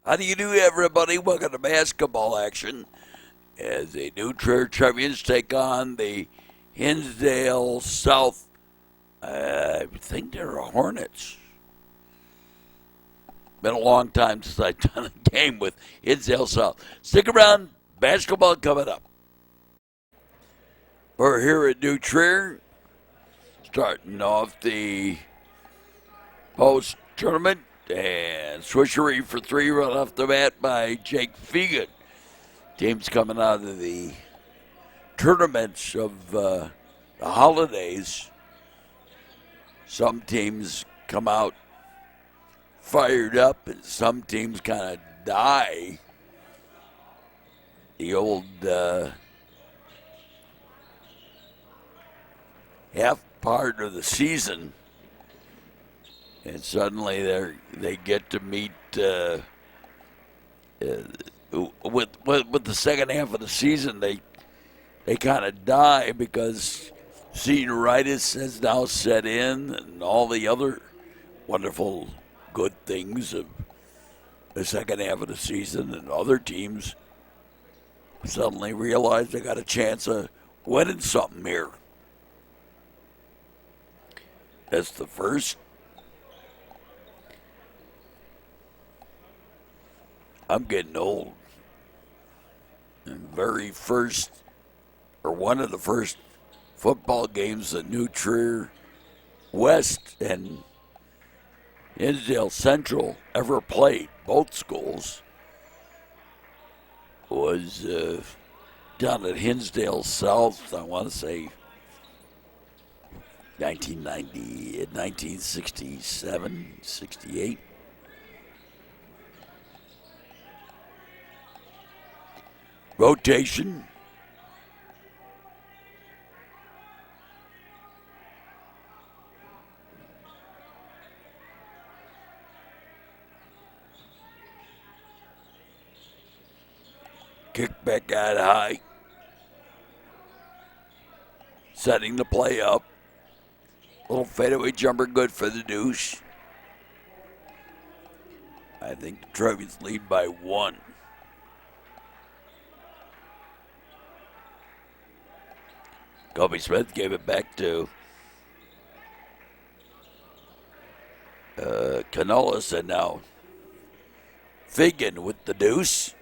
How do you do, everybody? Welcome to basketball action as the New Trevians take on the Hinsdale South. I think they're Hornets. Been a long time since I've done a game with Hinsdale South. Stick around. Basketball coming up. We're here at New Trier, starting off the post-tournament. And swishery for three right off the bat by Jake Fegan. Teams coming out of the tournaments of the holidays. Some teams come out fired up, and some teams kind of die. The old half part of the season. And suddenly they get to meet with the second half of the season. They kind of die because senioritis has now set in, and all the other wonderful good things of the second half of the season. And other teams suddenly realize they got a chance of winning something here. That's the first. I'm getting old. And one of the first football games that New Trier West and Hinsdale Central ever played, both schools, was down at Hinsdale South, I want to say 1967, 68. Rotation. Kick back out high. Setting the play up. Little fadeaway jumper good for the deuce. I think the Trevians lead by one. Kobe Smith gave it back to Canollis, and now Fagan with the deuce.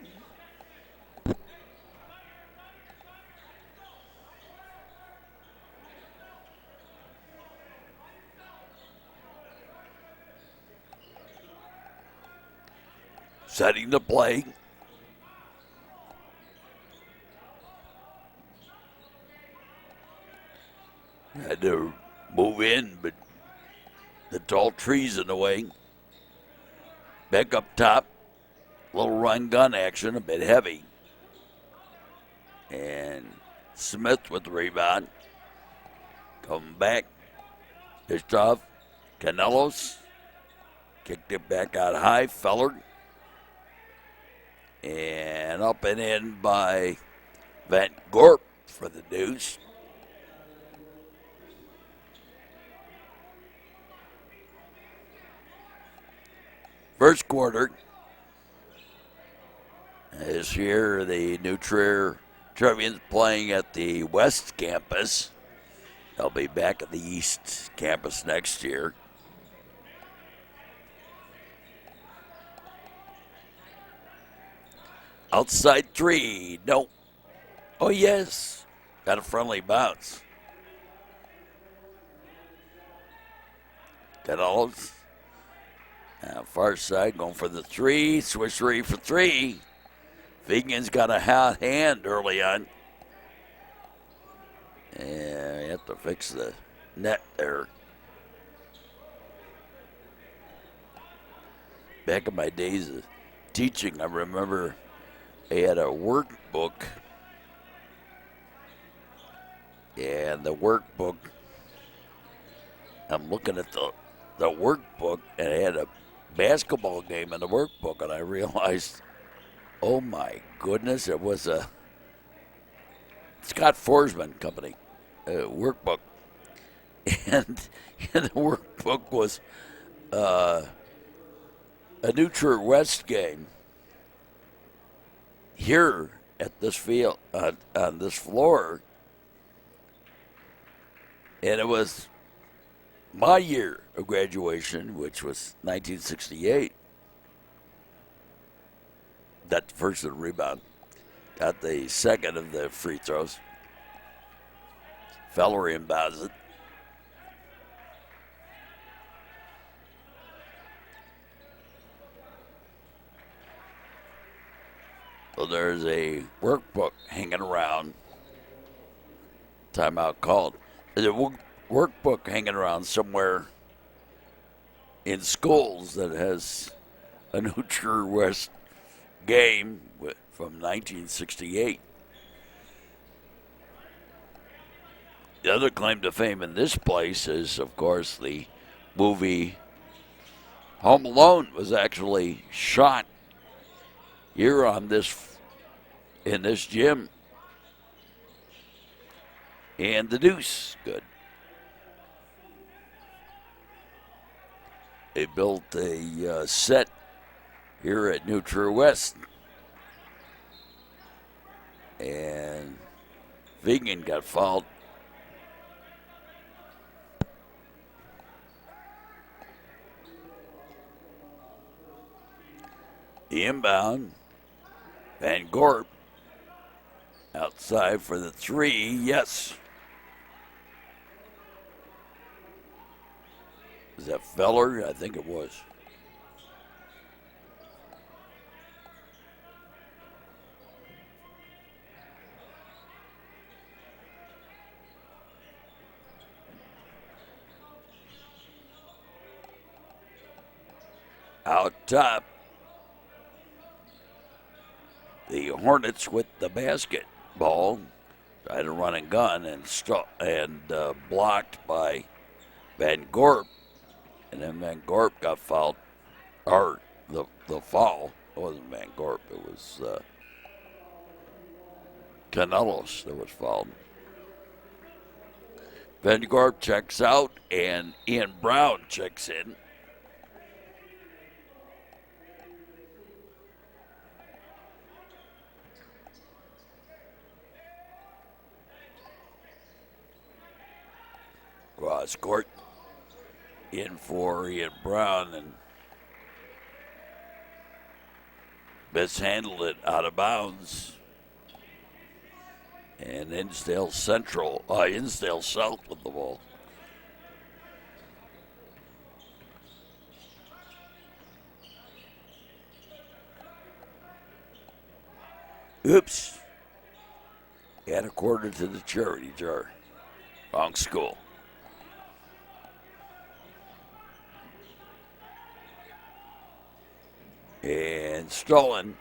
Setting the play. Had to move in, but the tall trees in the way. Back up top. Little run gun action, a bit heavy. And Smith with the rebound. Coming back. Dished off. Canellos. Kicked it back out high. Feller. And up and in by Van Gorp for the deuce. First quarter is here. The New Trier Trevians playing at the West Campus. They'll be back at the East Campus next year. Outside three. No. Oh, yes. Got a friendly bounce. Canellos. Far side going for the three. Swishery for three. Fegan's got a hot hand early on. And you have to fix the net there. Back in my days of teaching, I remember they had a workbook. And the workbook, I'm looking at the workbook, and it had a basketball game in the workbook, and I realized, oh my goodness, it was a Scott Forsman Company workbook. And the workbook was a New Trier West game. here at this field, on this floor, and it was my year of graduation, which was 1968. Got the first of the rebound. Got the second of the free throws. Feller inbounds it. So there's a workbook hanging around. Timeout called. There's a workbook hanging around somewhere in schools that has a New True West game from 1968. The other claim to fame in this place is, of course, the movie Home Alone was actually shot here in this gym. And the Deuce, good. They built a set here at New True West. And Vegan got fouled. The inbound, Van Gorp outside for the three, yes. Is that Feller? I think it was. Out top, the Hornets with the basketball. Tried to run and gun and blocked by Van Gorp. And then Van Gorp got fouled. Or the foul. It wasn't Van Gorp. It was Canelos that was fouled. Van Gorp checks out and Ian Brown checks in. Cross court in for Ian Brown and mishandled it out of bounds. And Hinsdale South with the ball. Oops. Add a quarter to the charity jar. Wrong school. And stolen.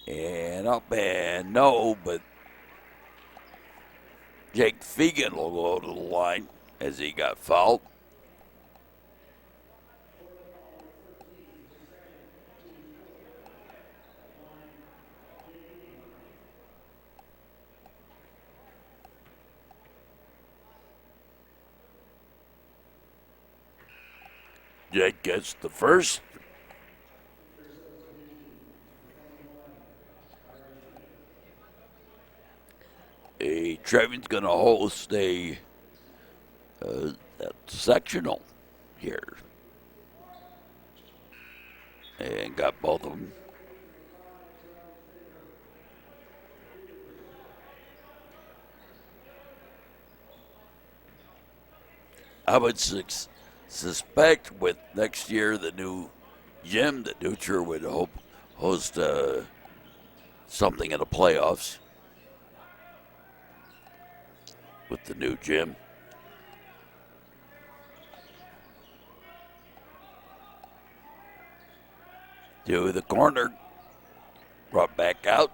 And up and no, but Jake Fegan will go to the line as he got fouled. Jake gets the first. Trevians going to host a sectional here. And got both of them. I would suspect with next year the new gym that Nutcher would host something in the playoffs. With the new gym. To the corner. Brought back out.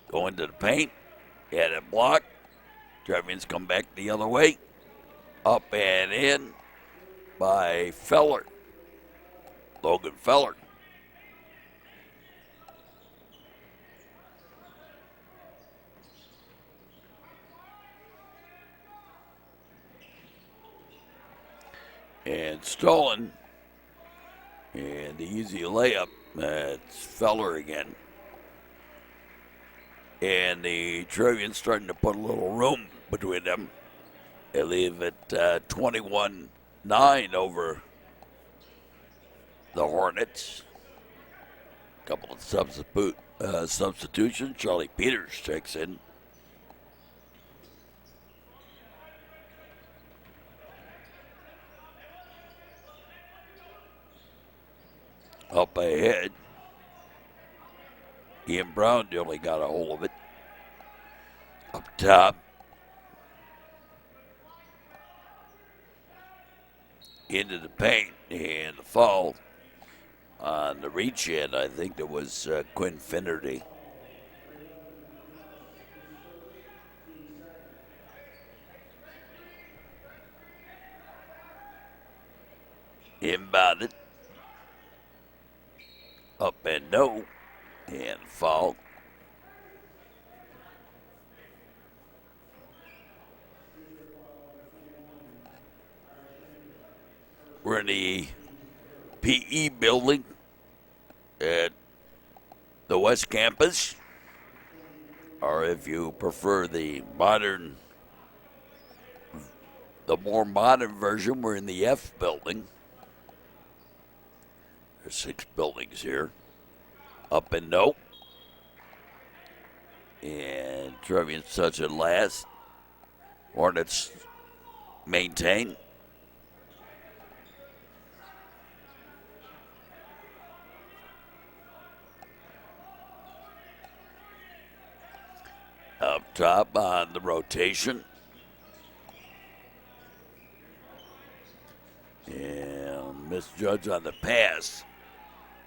Going to the paint. Had it blocked. Trevians come back the other way. Up and in by Feller. Logan Feller. And stolen. And the easy layup It's Feller again. And the Trevians starting to put a little room between them. They leave it 21-9 over the Hornets. A couple of substitutions. Charlie Peters checks in. Up ahead. Ian Brown nearly got a hold of it. Up top. Into the paint. And the foul on the reach in. I think it was Quinn Finnerty. Inbounded. Up and no. And foul. We're in the PE building at the West Campus. Or if you prefer the more modern version, we're in the F building. There's 6 buildings here. Up and no. And Trevians touch it last. Hornets maintain. Up top on the rotation. And misjudge on the pass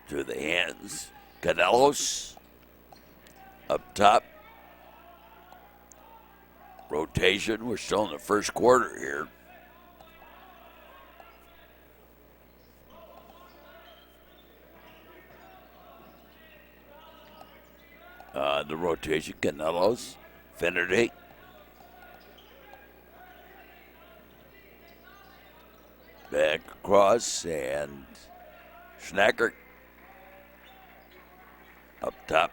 to the hands. Canelos up top. Rotation. We're still in the first quarter here. The rotation. Canelos. Finnerty. Back across and Schnacker. Up top.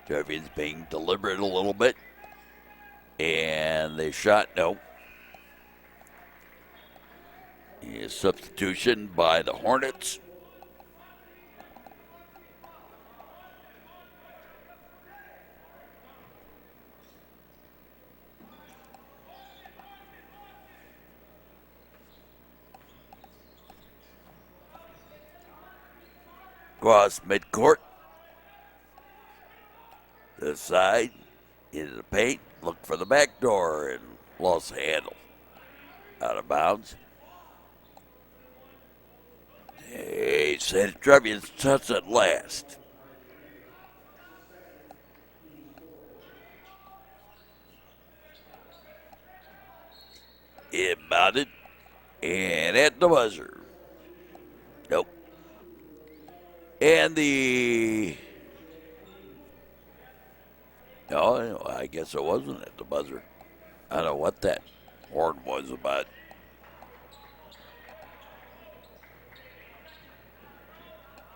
Trevians being deliberate a little bit. And they shot no. A substitution by the Hornets. Across midcourt. To the side. Into the paint. Look for the back door and lost the handle. Out of bounds. He said Trevians touch it last. Inbounded. And at the buzzer. Nope. And no, I guess it wasn't at the buzzer. I don't know what that horn was about.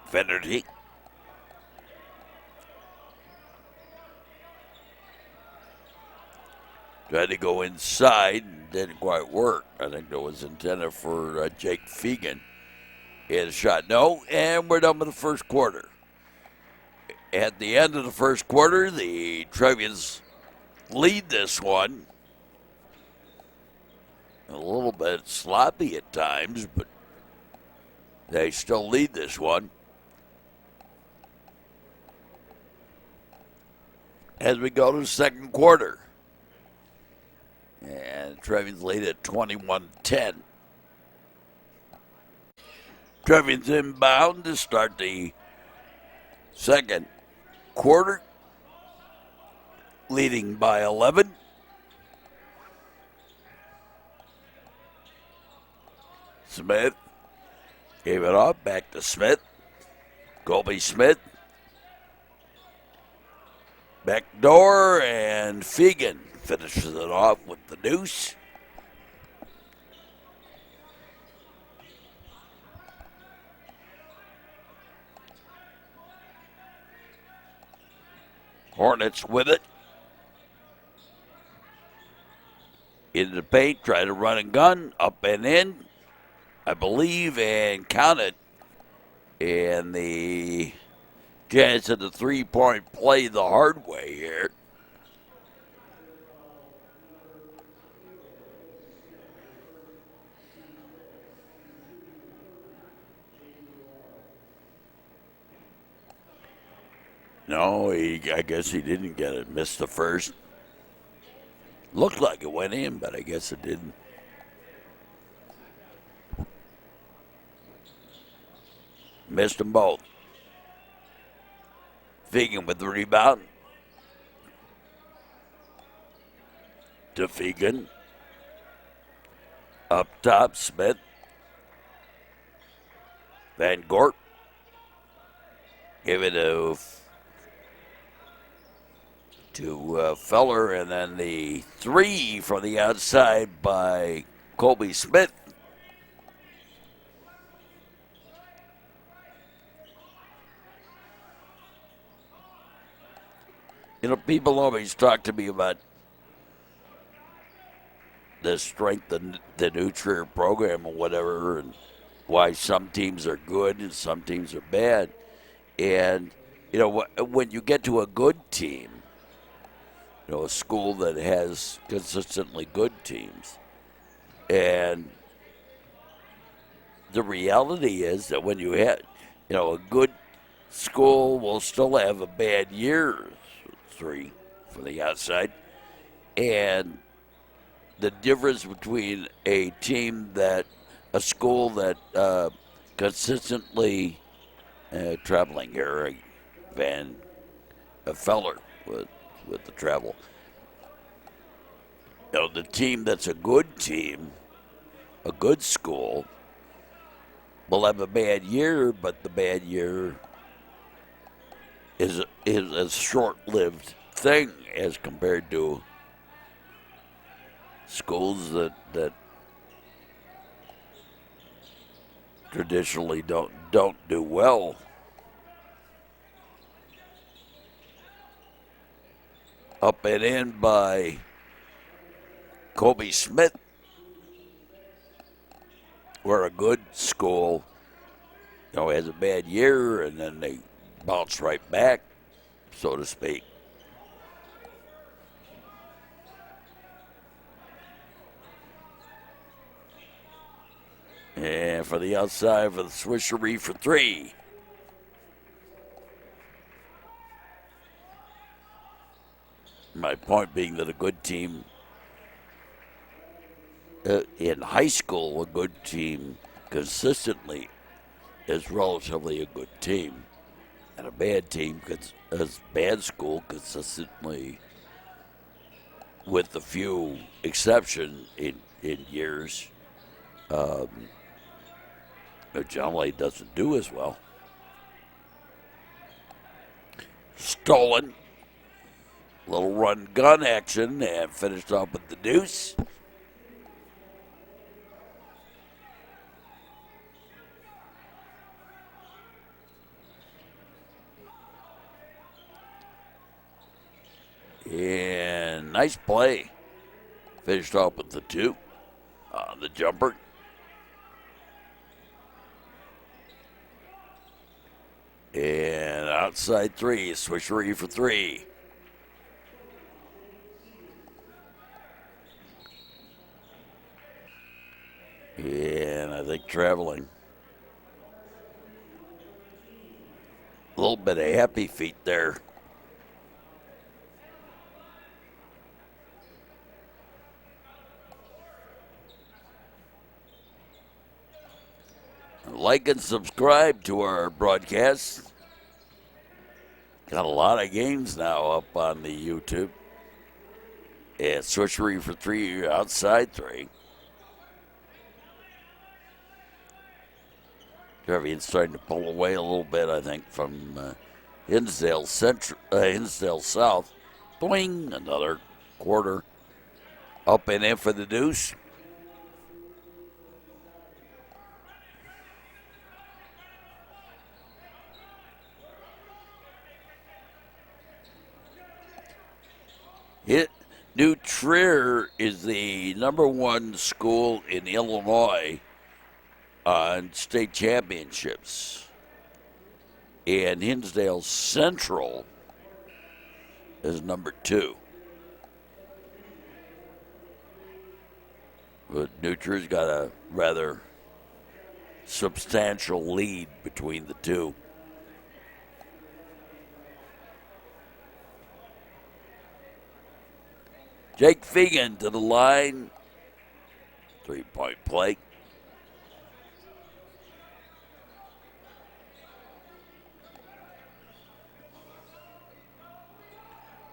Finnerty. Tried to go inside, didn't quite work. I think that was intended for Jake Fegan. He had a shot, no, and we're done with the first quarter. At the end of the first quarter, the Trevians lead this one. A little bit sloppy at times, but they still lead this one. As we go to the second quarter. And Trevians lead at 21-10. Trevians inbound to start the second quarter. Leading by 11. Smith gave it off. Back to Smith. Colby Smith. Back door, and Fegan finishes it off with the deuce. Hornets with it. Into the paint, try to run and gun, up and in, I believe, and count it. And the Giants at the 3-point play the hard way here. No, I guess he didn't get it. Missed the first. Looked like it went in, but I guess it didn't. Missed them both. Fegan with the rebound. To Fegan. Up top, Smith. Van Gort. Give it to Feller, and then the three from the outside by Colby Smith. You know, people always talk to me about the strength of the Nutrier program or whatever, and why some teams are good and some teams are bad. And, you know, when you get to a good team, you know, a school that has consistently good teams, and the reality is that when you have, you know, a good school will still have a bad year, three from the outside, and the difference between a school that consistently traveling here, Feller with the travel. You know, the team that's a good team, a good school, will have a bad year, but the bad year is a short-lived thing as compared to schools that traditionally don't do well. Up and in by Colby Smith. Where a good school, you know, has a bad year and then they bounce right back, so to speak. And for the outside for the Swishery for three. My point being that a good team in high school, a good team consistently is relatively a good team. And a bad team, a bad school consistently, with a few exceptions in years, generally doesn't do as well. Stolen. Little run gun action and finished off with the deuce. And nice play. Finished off with the two on the jumper. And outside three, Swishery for three. And I think traveling. A little bit of happy feet there. Like and subscribe to our broadcast. Got a lot of games now up on the YouTube. And Swishery for three, outside three. Trevians starting to pull away a little bit, I think, from Hinsdale South. Boing, another quarter. Up and in for the deuce. New Trier is the #1 school in Illinois on state championships. And Hinsdale Central is #2. But New Trier's got a rather substantial lead between the two. Jake Fegan to the line. 3-point play.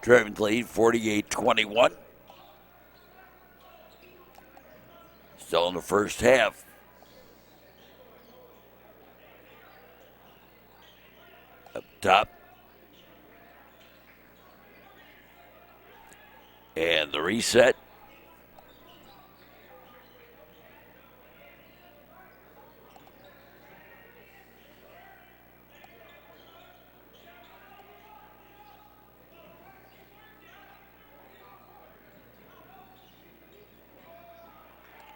Trevians lead 48-21. Still in the first half. Up top. And the reset.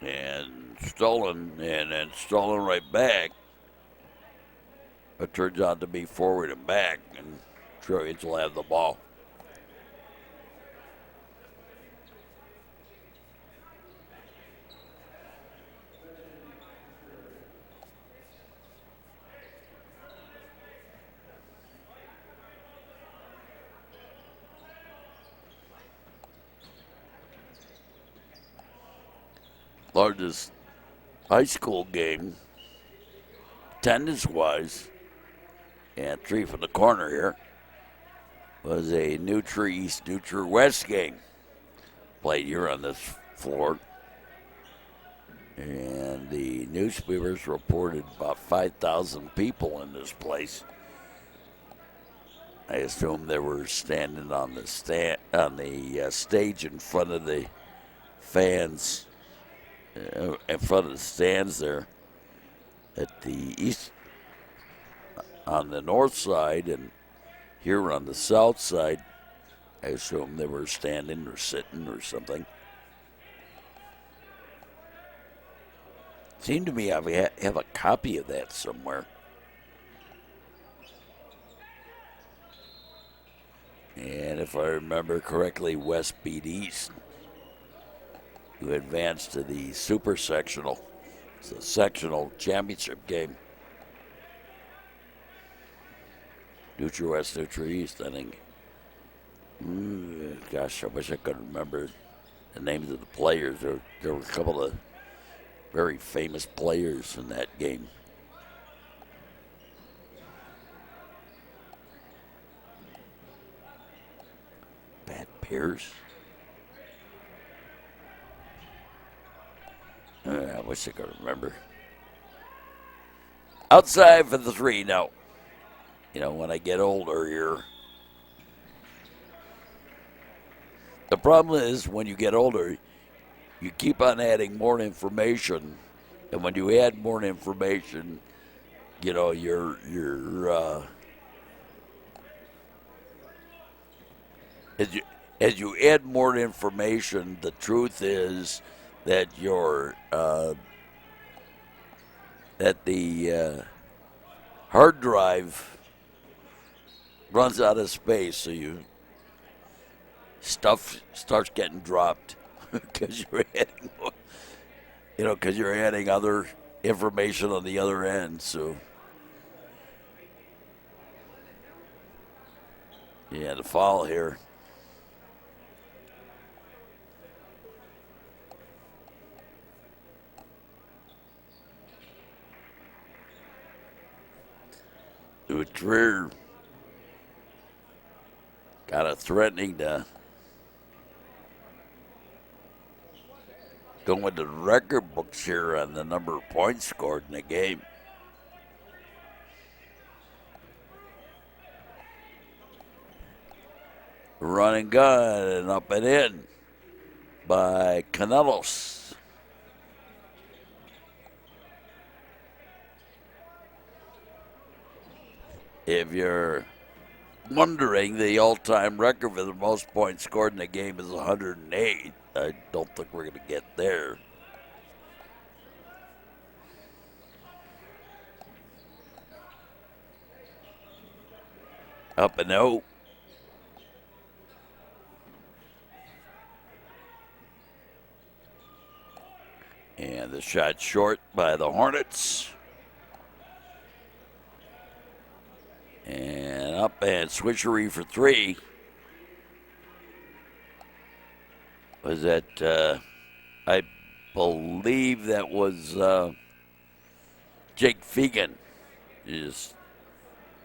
And stolen, and then stolen right back. It turns out to be forward and back, and Trevians will have the ball. Largest high school game, attendance-wise, and 3 from the corner here, was a New Trier East, New Trier West game played here on this floor. And the newspapers reported about 5,000 people in this place. I assume they were standing on the stage in front of the fans, in front of the stands there at the east, on the north side, and here on the south side. I assume they were standing or sitting or something. Seemed to me I have a copy of that somewhere. And if I remember correctly, West beat East, who advanced to the super sectional. It's a sectional championship game. New Trier West, New Trier East, I think. Gosh, I wish I could remember the names of the players. There were a couple of very famous players in that game. Pat Pierce. I wish I could remember. Outside for the 3, no. You know, when I get older here. The problem is when you get older, you keep on adding more information. And when you add more information, you know, as you add more information, the truth is that that the hard drive runs out of space, so stuff starts getting dropped because you're adding, because you're adding other information on the other end. So yeah, the foul here. Trier got a threatening to go into the record books here on the number of points scored in the game. Run and gun and up and in by Canelos. If you're wondering, the all-time record for the most points scored in a game is 108. I don't think we're going to get there. Up and out. And the shot short by the Hornets. And up and switchery for three. Was that, I believe that was Jake Fegan. He just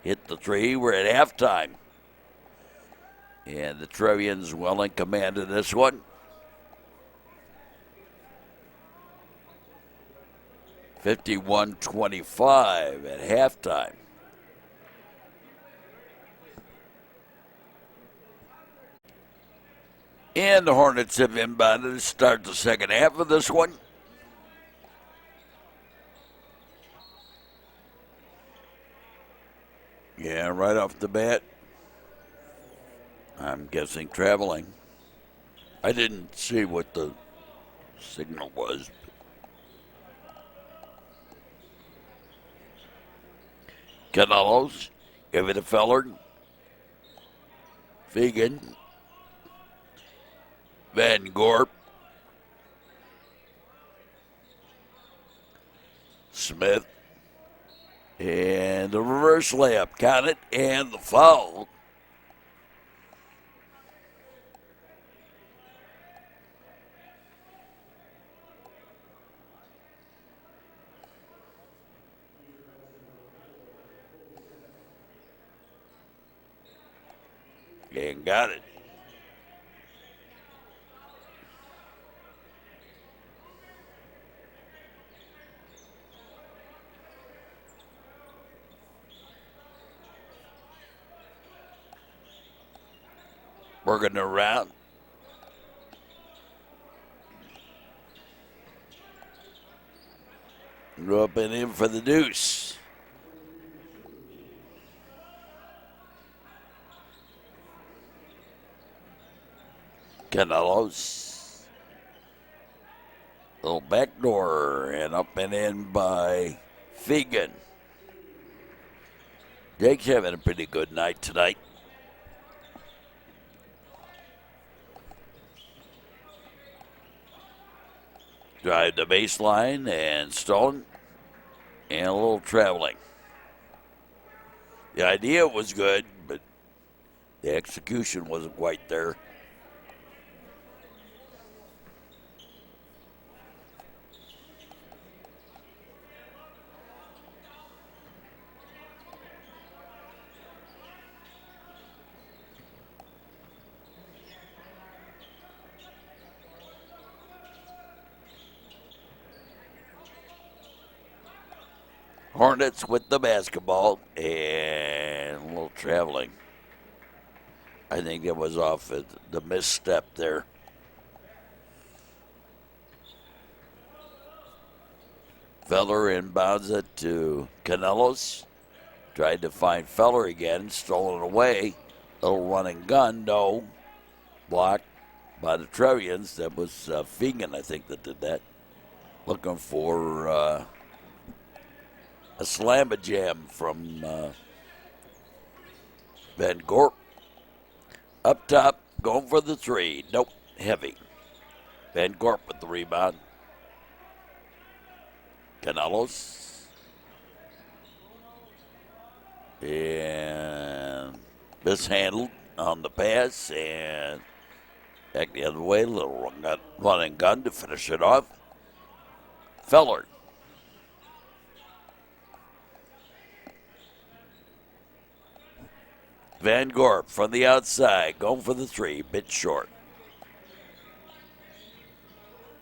hit the three. We're at halftime. And the Trevians well in command of this one. 51-25 at halftime. And the Hornets have inbounded to start the second half of this one. Yeah, right off the bat. I'm guessing traveling. I didn't see what the signal was. Canelos, give it to Feller. Fegan. Van Gorp. Smith. And the reverse layup. Count it. And the foul. And got it. Working around. Up and in for the deuce. Canelos. Little backdoor and up and in by Fegan. Jake's having a pretty good night tonight. Drive the baseline and stolen and a little traveling. The idea was good, but the execution wasn't quite there. Hornets with the basketball and a little traveling. I think it was off at the misstep there. Feller inbounds it to Canelos. Tried to find Feller again, stolen away. Little run and gun, no. Blocked by the Trevians. That was Fegan, I think, that did that. Looking for a slam-a-jam from Van Gorp. Up top, going for the three. Nope, heavy. Van Gorp with the rebound. Canelos. And mishandled on the pass. And back the other way, little run and gun to finish it off. Feller. Van Gorp from the outside, going for the three, bit short.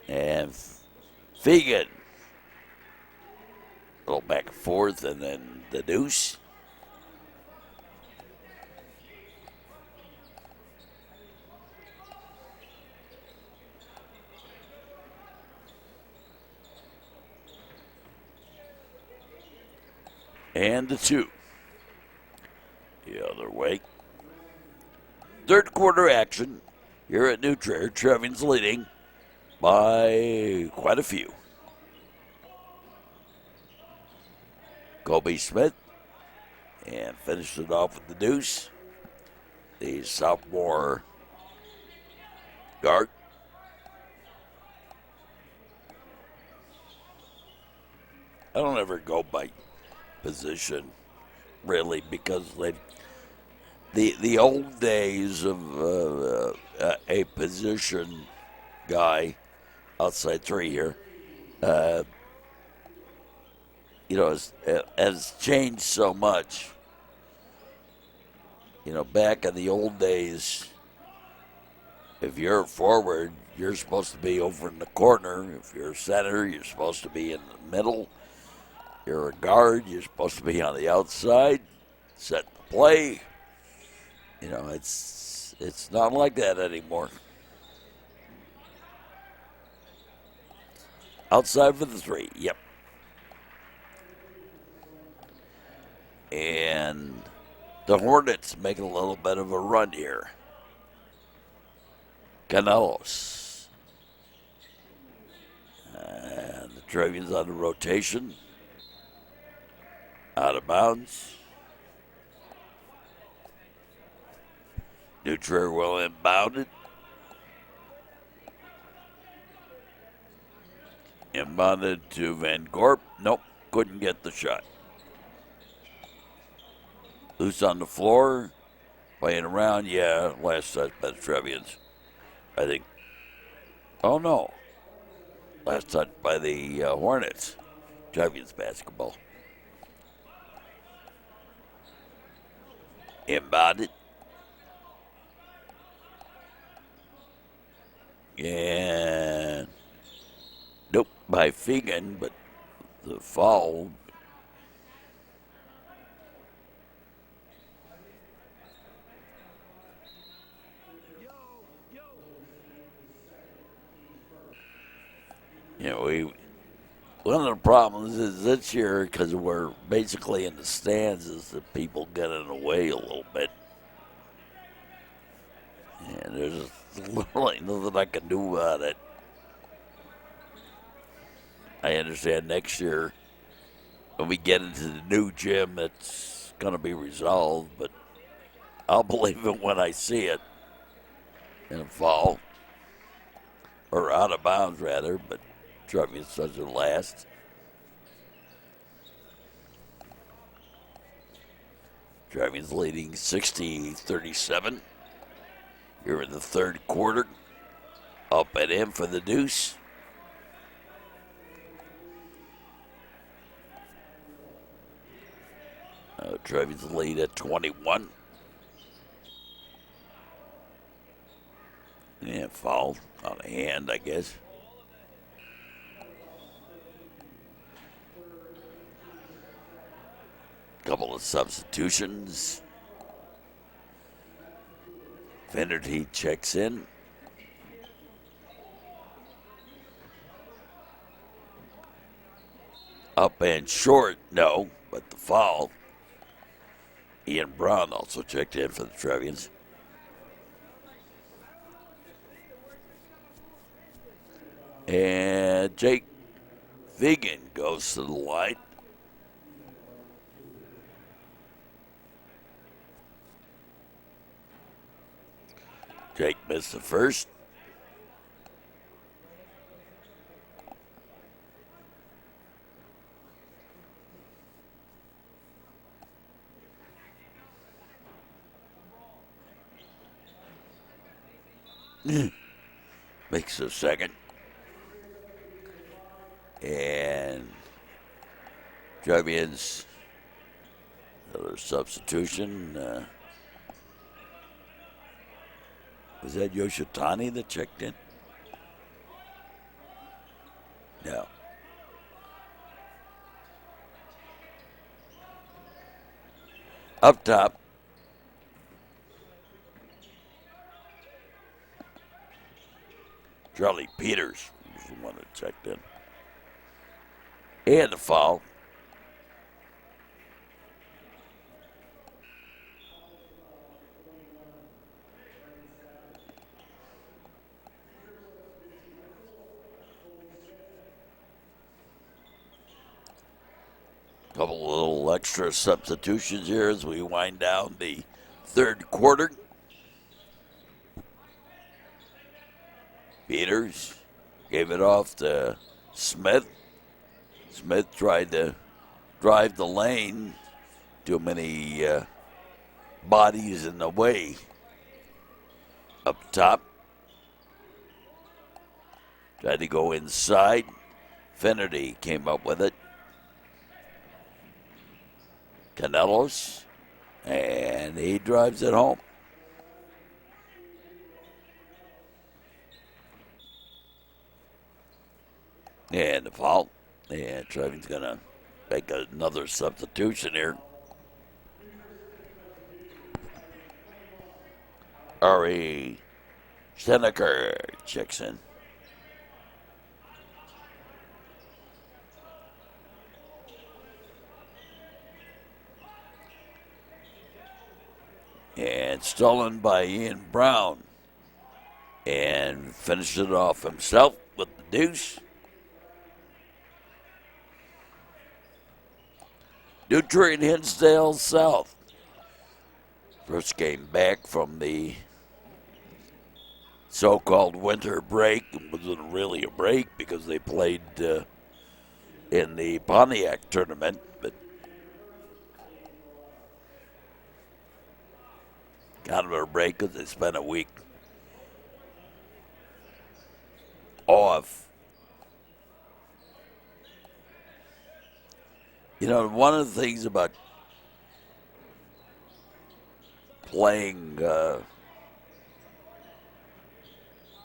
And Fegan. A little back and forth, and then the deuce. And the two. The other way. Third quarter action here at New Trier. Trevians leading by quite a few. Kobe Smith, and finished it off with the deuce. The sophomore guard. I don't ever go by position, really, because the old days of a position guy outside three here, has changed so much. Back in the old days, if you're a forward, you're supposed to be over in the corner. If you're a center, you're supposed to be in the middle. You're a guard, you're supposed to be on the outside, set the play. It's not like that anymore. Outside for the three, yep. And the Hornets making a little bit of a run here. Canelos. And the Trevians on the rotation. Out of bounds. New Trier will inbound it. Inbounded to Van Gorp. Nope, couldn't get the shot. Loose on the floor. Playing around, yeah, last touch by the Trevians, I think. Oh, no. Last touch by the Hornets. Trevians basketball. Inbounded. And nope, by Fegan, but the foul. One of the problems is this year, because we're basically in the stands, is that people get in the way a little bit. And there's literally nothing I can do about it. I understand next year, when we get into the new gym, it's going to be resolved, but I'll believe it when I see it in the fall. Or out of bounds, rather, but Trevians doesn't last. Trevians leading 60-37. Here in the third quarter. Up and in for the deuce. Trevians lead at 21. Yeah, foul on a hand, I guess. Couple of substitutions. Finnerty checks in. Up and short, no, but the foul. Ian Brown also checked in for the Trevians. And Jake Fegan goes to the line. Jake missed the first. Makes a second. And Trevians, another substitution. Was that Yoshitani that checked in? No. Up top. Charlie Peters was the one that checked in. And the foul. Couple little extra substitutions here as we wind down the third quarter. Peters gave it off to Smith. Smith tried to drive the lane. Too many bodies in the way. Up top. Tried to go inside. Finnerty came up with it. Canelos. And he drives it home. And the foul. And Trevians going to make another substitution here. Ari Seneker checks in. And stolen by Ian Brown. And finished it off himself with the deuce. Nutri and Hinsdale South. First game back from the so-called winter break. It wasn't really a break because they played in the Pontiac tournament, but kind of a break because they spent a week off. You know, one of the things about playing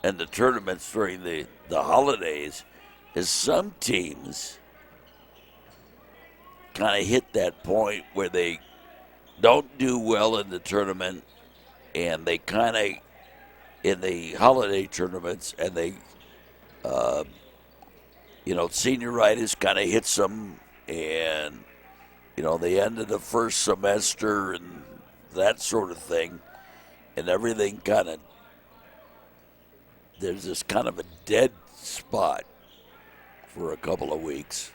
in the tournaments during the holidays is some teams kind of hit that point where they don't do well in the tournament and they kind of, in the holiday tournaments, and they, senioritis kind of hits them. And, the end of the first semester and that sort of thing, and everything kind of, there's this kind of a dead spot for a couple of weeks.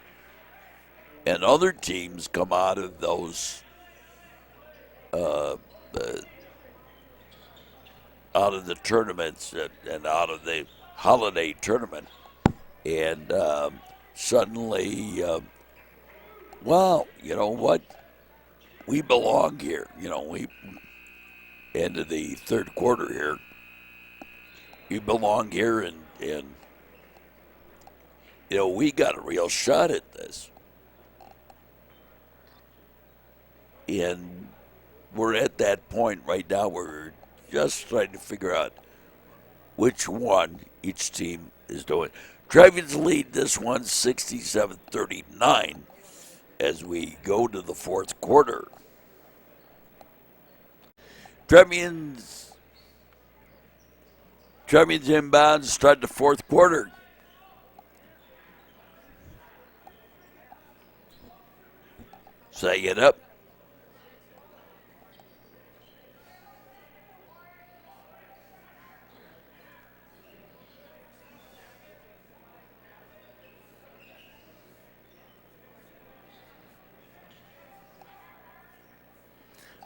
And other teams come out of those, out of the tournaments and out of the holiday tournament, and suddenly, well, you know what? We belong here. We end of the third quarter here. You belong here, and we got a real shot at this. And we're at that point right now where we're just trying to figure out which one each team is doing. Trevians lead this one 67-39 as we go to the fourth quarter. Trevians inbounds start the fourth quarter. Setting it up.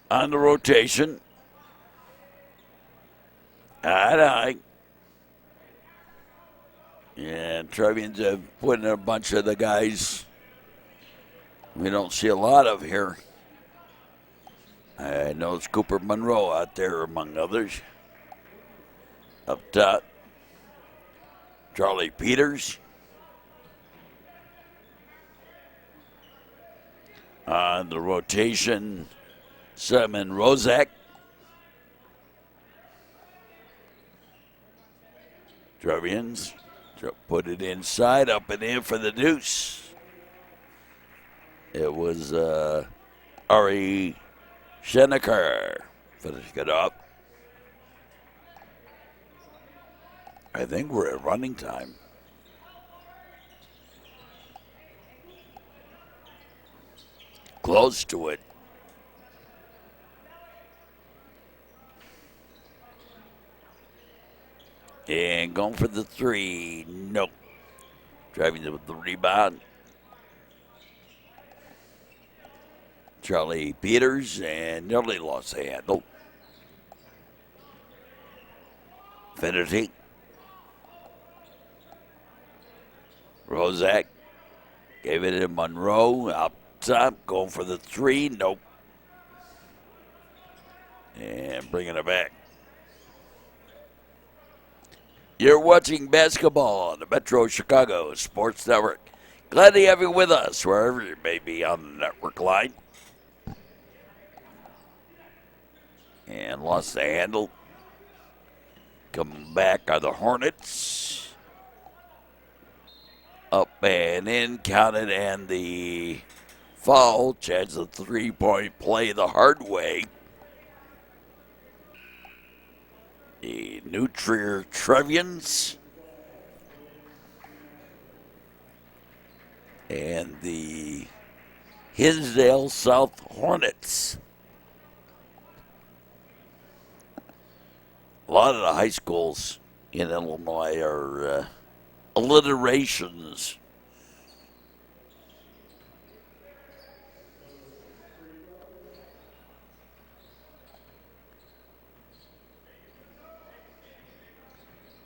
On the rotation. Aye. And Trevians have put in a bunch of the guys we don't see a lot of here. I know it's Cooper Monroe out there, among others. Up top, Charlie Peters. On the rotation, Simon Rozak. Trevians put it inside, up and in for the deuce. It was Ari Seneker finishing it up. I think we're at running time. Close to it. And going for the three. Nope. Driving with the rebound. Charlie Peters, and nearly lost the handle. Finity. Rozak gave it to Monroe. Out top, going for the three. Nope. And bringing it back. You're watching basketball on the Metro Chicago Sports Network. Glad to have you with us wherever you may be on the network line. And lost the handle. Coming back are the Hornets. Up and in, counted, and the foul. Chance the three-point play the hard way. The New Trier Trevians and the Hinsdale South Hornets. A lot of the high schools in Illinois are alliterations.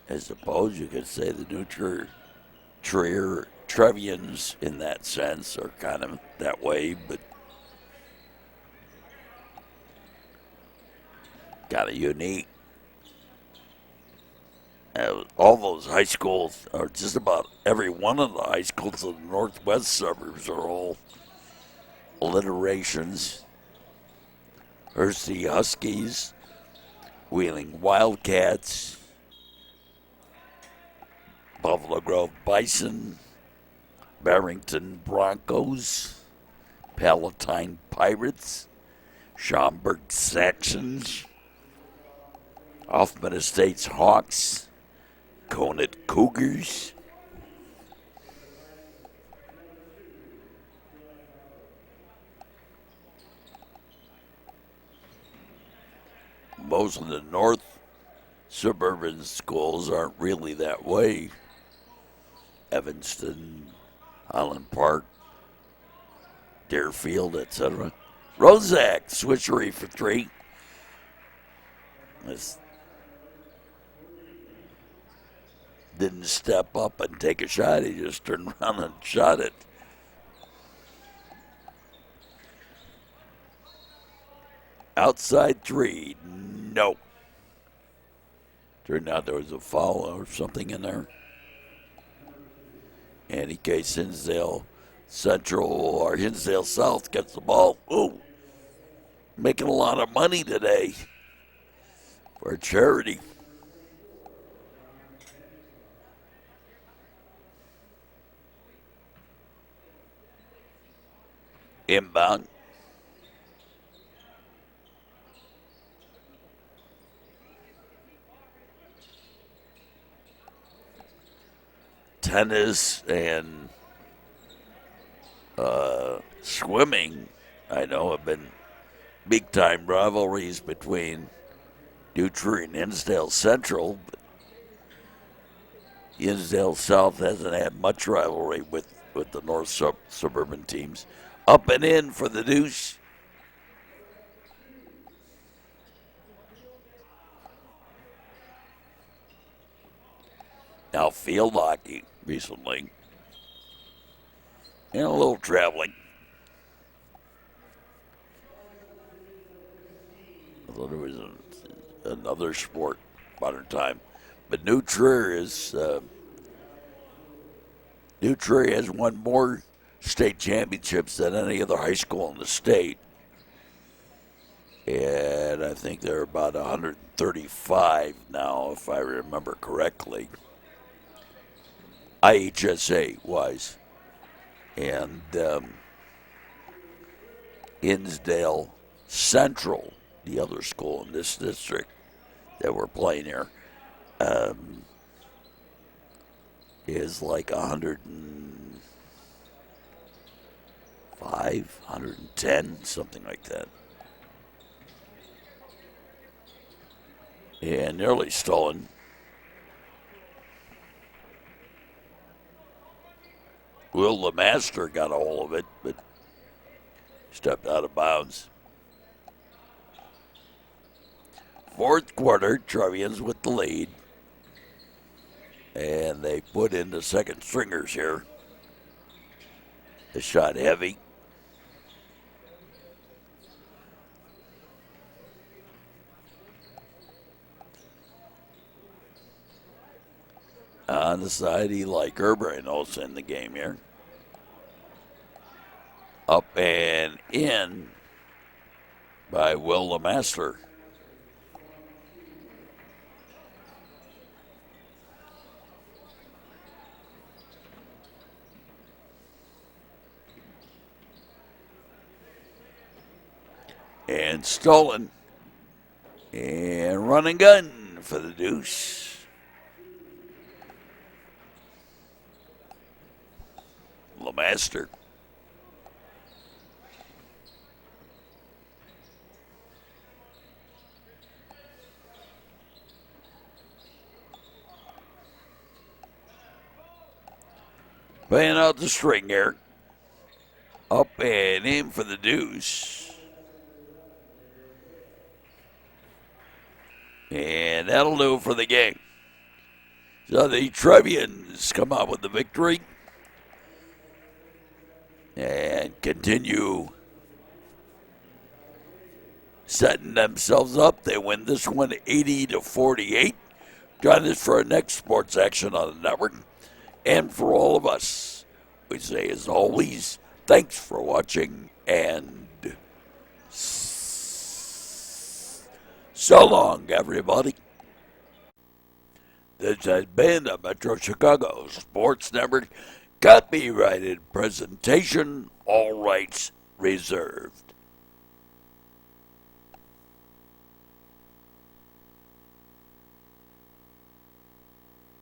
I suppose you could say the New Trier Trevians in that sense are kind of that way, but kind of unique. All those high schools, or just about every one of the high schools in the northwest suburbs, are all alliterations. Hersey Huskies, Wheeling Wildcats, Buffalo Grove Bison, Barrington Broncos, Palatine Pirates, Schaumburg Saxons, Hoffman Estates Hawks, Conant Cougars, most of the north suburban schools aren't really that way. Evanston, Highland Park, Deerfield, etc. Rozak, switchery for three. This didn't step up and take a shot. He just turned around and shot it. Outside three, no. Turned out there was a foul or something in there. In any case, Hinsdale Central or Hinsdale South gets the ball. Ooh, making a lot of money today for charity. Inbound. Tennis and swimming, I know, have been big-time rivalries between New Trier and Hinsdale Central. But Hinsdale South hasn't had much rivalry with the north suburban teams. Up and in for the Deuce. Now field hockey recently. And a little traveling. I thought it was another sport, modern time. But New Trier has won more state championships than any other high school in the state. And I think they're about 135 now, if I remember correctly. IHSA wise. And Hinsdale Central, the other school in this district that we're playing here, is like 105, 110, something like that. And nearly stolen. Will the Master got a hold of it, but Stepped out of bounds. Fourth quarter, Trevians with the lead. And they put in the second stringers here. The shot heavy. On the side, Eli Gerber also in the game here. Up and in by Will LeMaster. And stolen. And run and gun for the Deuce. LeMaster. Playing out the string here. Up and in for the Deuce. And that'll do it for the game. So the Trevians come out with the victory. And continue setting themselves up. They win this one 80-48. Join us for our next sports action on the network. And for all of us, we say as always, thanks for watching and so long, everybody. This has been a Metro Chicago Sports Network copyrighted presentation, all rights reserved.